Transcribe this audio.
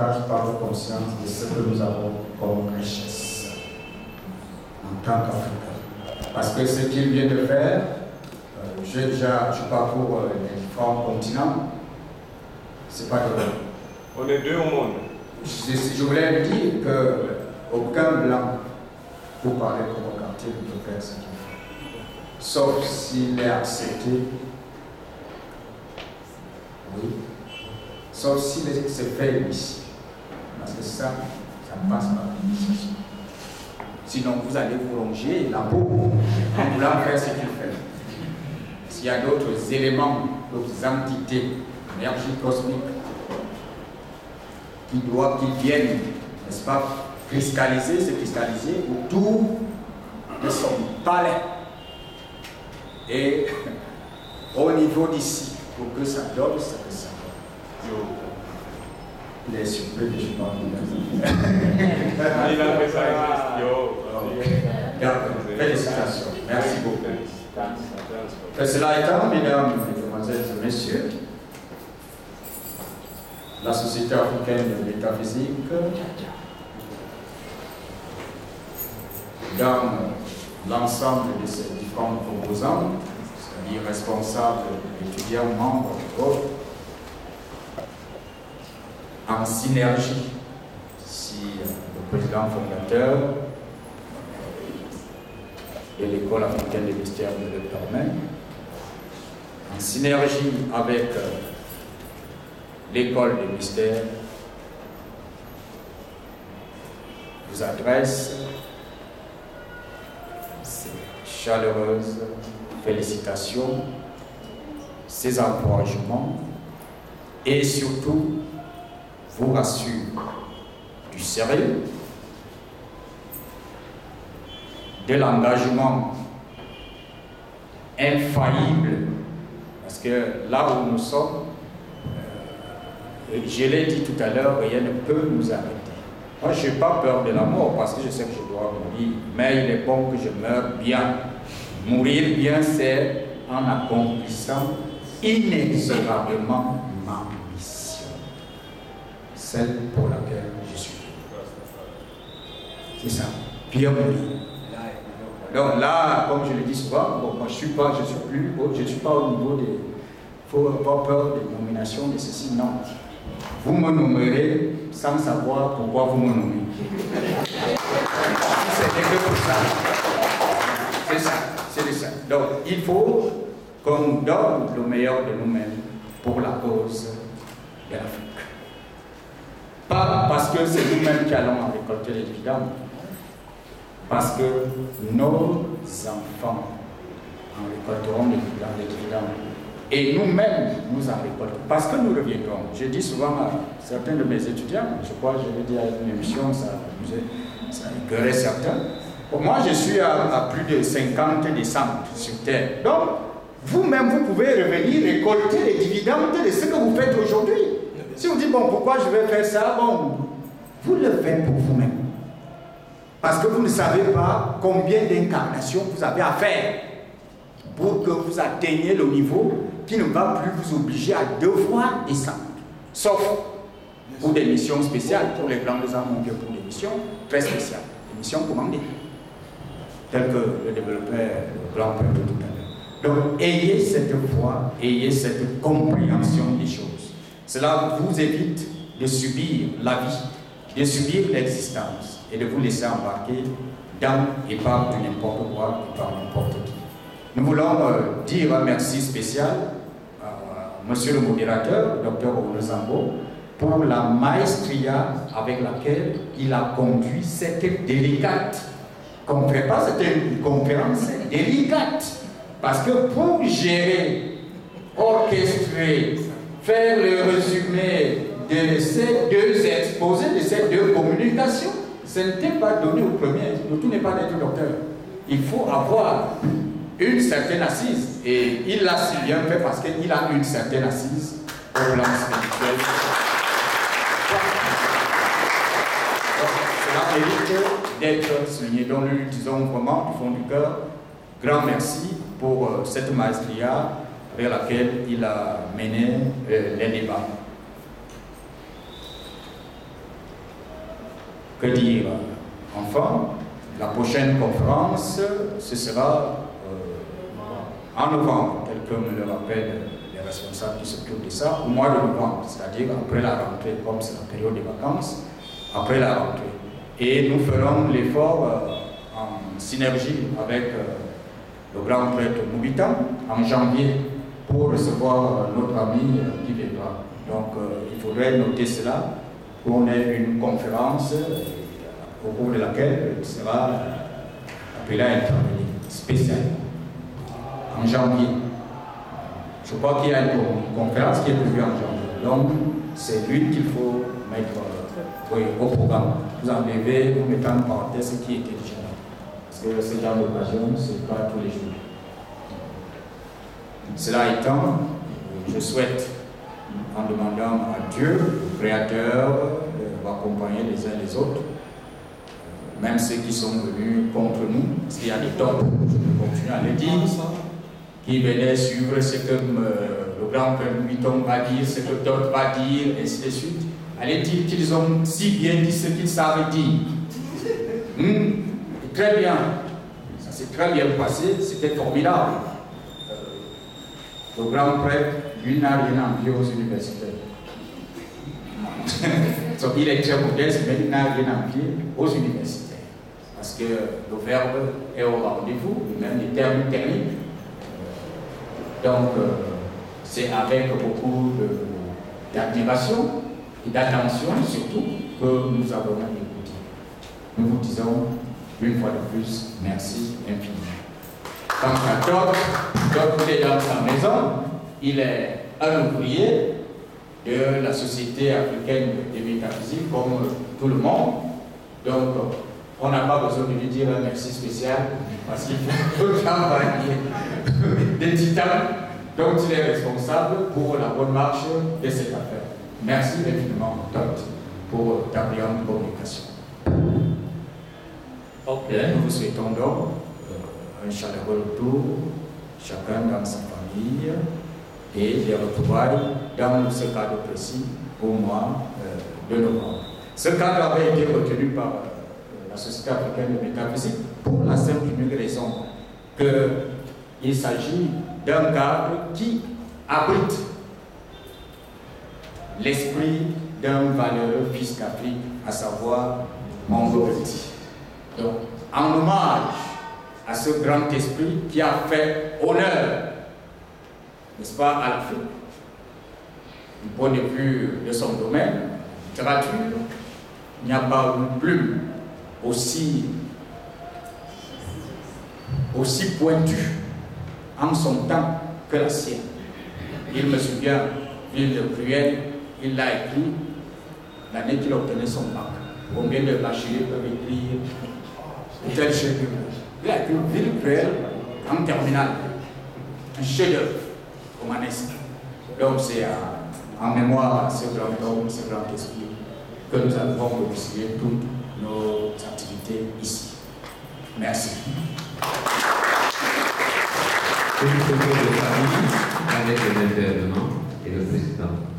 partage pas de conscience de ce que nous avons comme richesse en tant qu'Africains. Parce que ce qu'il vient de faire, je parcours les différents continents, c'est pas de vrai. On est deux au monde. Je voulais dire qu'aucun blanc, pour parler comme au quartier, ne peut faire ce qu'il fait. Sauf s'il est accepté. Oui. Sauf s'il se fait ici. Parce que ça passe par l'initiation. Sinon, vous allez vous ronger la peau en voulant faire ce qu'il fait. S'il y a d'autres éléments, d'autres entités, énergie cosmique, qui viennent, n'est-ce pas, se cristalliser autour de son palais. Et au niveau d'ici, pour que ça donne ce que ça donne. Les surprises, je parle Il a fait ça. Félicitations. Merci beaucoup. Cela étant, mesdames, mesdemoiselles et messieurs, la Société africaine de métaphysique, dans l'ensemble de ses différents composants, c'est-à-dire responsables, étudiants, membres, autres, en synergie, si le président fondateur de l'école africaine des mystères me le permet, en synergie avec l'école des mystères, vous adresse ces chaleureuses félicitations, ces encouragements et surtout vous rassure du sérieux, de l'engagement infaillible, parce que là où nous sommes, je l'ai dit tout à l'heure, rien ne peut nous arrêter. Moi, je n'ai pas peur de la mort parce que je sais que je dois mourir, mais il est bon que je meure bien. Mourir bien, c'est en accomplissant inexorablement ma mission, celle pour laquelle je suis. C'est ça, bien mourir. Donc là, comme je le dis souvent, bon, moi je suis pas au niveau des. Il ne faut pas peur des nominations de ceci, non. Vous me nommerez sans savoir pourquoi vous me nommez. C'était que pour ça. C'est ça, c'est ça. Donc il faut qu'on donne le meilleur de nous-mêmes pour la cause de l'Afrique. Pas parce que c'est nous-mêmes qui allons en récolter les dividendes, parce que nos enfants en récolteront les dividendes. Et nous-mêmes, nous en récoltons. Parce que nous reviendrons. Je dis souvent à certains de mes étudiants, je crois que je l'ai dit à une émission, ça écœurait certains. Pour moi, je suis à plus de 50 décembre sur Terre. Donc, vous-même, vous pouvez revenir récolter les dividendes de ce que vous faites aujourd'hui. Si vous dites, bon, pourquoi je vais faire ça? Bon, vous le faites pour vous-même. Parce que vous ne savez pas combien d'incarnations vous avez à faire pour que vous atteigniez le niveau qui ne va plus vous obliger à devoir descendre. Sauf pour des missions spéciales, pour les grandes âmes, ou bien pour des missions très spéciales, des missions commandées, telles que le développeur, le grand peuple tout à l'heure. Donc, ayez cette foi, ayez cette compréhension des choses. Cela vous évite de subir la vie, de subir l'existence et de vous laisser embarquer dans et par du n'importe quoi et par n'importe qui. Nous voulons dire un merci spécial à monsieur le modérateur, le docteur Onozambo, pour la maestria avec laquelle il a conduit cette délicate conférence. C'était une conférence délicate. Parce que pour gérer, orchestrer, faire le résumé de ces deux exposés, de ces deux communications, ce n'était pas donné au premier. Le tout n'est pas d'être docteur. Il faut avoir une certaine assise, et il l'a si bien fait parce qu'il a une certaine assise au plan spirituel. Cela mérite d'être souligné. Donc nous lui disons vraiment du fond du cœur, grand merci pour cette maestria vers laquelle il a mené les débats. Que dire enfin, la prochaine conférence, ce sera en novembre, tel que me le rappellent les responsables qui s'occupent de ça, au mois de novembre, c'est-à-dire après la rentrée, comme c'est la période des vacances, après la rentrée. Et nous ferons l'effort en synergie avec le grand prêtre Moubitam en janvier pour recevoir notre ami qui viendra. Donc il faudrait noter cela, qu'on ait une conférence au cours de laquelle il sera appelé à intervenir spécialement en janvier. Je crois qu'il y a une conférence qui est prévue en janvier. Donc c'est lui qu'il faut mettre au programme. Vous enlevez, vous mettez en parenthèse ce qui était déjà là. Parce que ce genre d'occasion, ce n'est pas tous les jours. Cela étant, je souhaite, en demandant à Dieu, le Créateur, de m'accompagner les uns les autres, même ceux qui sont venus contre nous, parce qu'il y a des torts, je peux continuer à le dire, qui venaient suivre ce que le grand père Vuitton va dire, ce que d'autres va dire, et ainsi de suite. Allez dire qu'ils ont si bien dit ce qu'ils savent dire. Très bien. Ça s'est très bien passé, c'était formidable. Le grand prêtre, lui, n'a rien envié aux universitaires. Donc il est très modeste, mais il n'a rien envié aux universitaires. Parce que le verbe est au rendez-vous, même les termes techniques. Donc, c'est avec beaucoup d'admiration et d'attention surtout que nous avons écouté. Nous vous disons une fois de plus, merci infiniment. Quant à Doc est dans sa maison, il est un ouvrier de la Société africaine de métaphysique comme tout le monde. Donc, on n'a pas besoin de lui dire un merci spécial parce qu'il faut travailler des titans dont il est responsable pour la bonne marche de cette affaire. Merci infiniment, Todd, pour ta brillante communication. Nous vous souhaitons donc un chaleureux retour, chacun dans sa famille, et des retrouvailles dans ce cadre précis au mois de novembre. Ce cadre avait été retenu par la Société africaine de métaphysique pour la simple et unique raison qu'il s'agit d'un cadre qui abrite l'esprit d'un valeureux fils d'Afrique, à savoir Mongo Petit. Donc, en hommage à ce grand esprit qui a fait honneur, n'est-ce pas, à l'Afrique, du point de vue de son domaine, littérature, il n'y a pas une plume aussi pointue en son temps que la sienne. Il me souvient, Ville de Cruel, il l'a écrit l'année qu'il obtenait son bac. Combien de bacheliers peuvent écrire tel chef-d'œuvre? Il a écrit Ville Cruel en terminale, un chef-d'œuvre romanesque. Donc c'est en mémoire à ce grand homme, ce grand esprit, que nous avons initié toutes nos activités ici. Merci. Une photo de famille avec le intervenant et le président.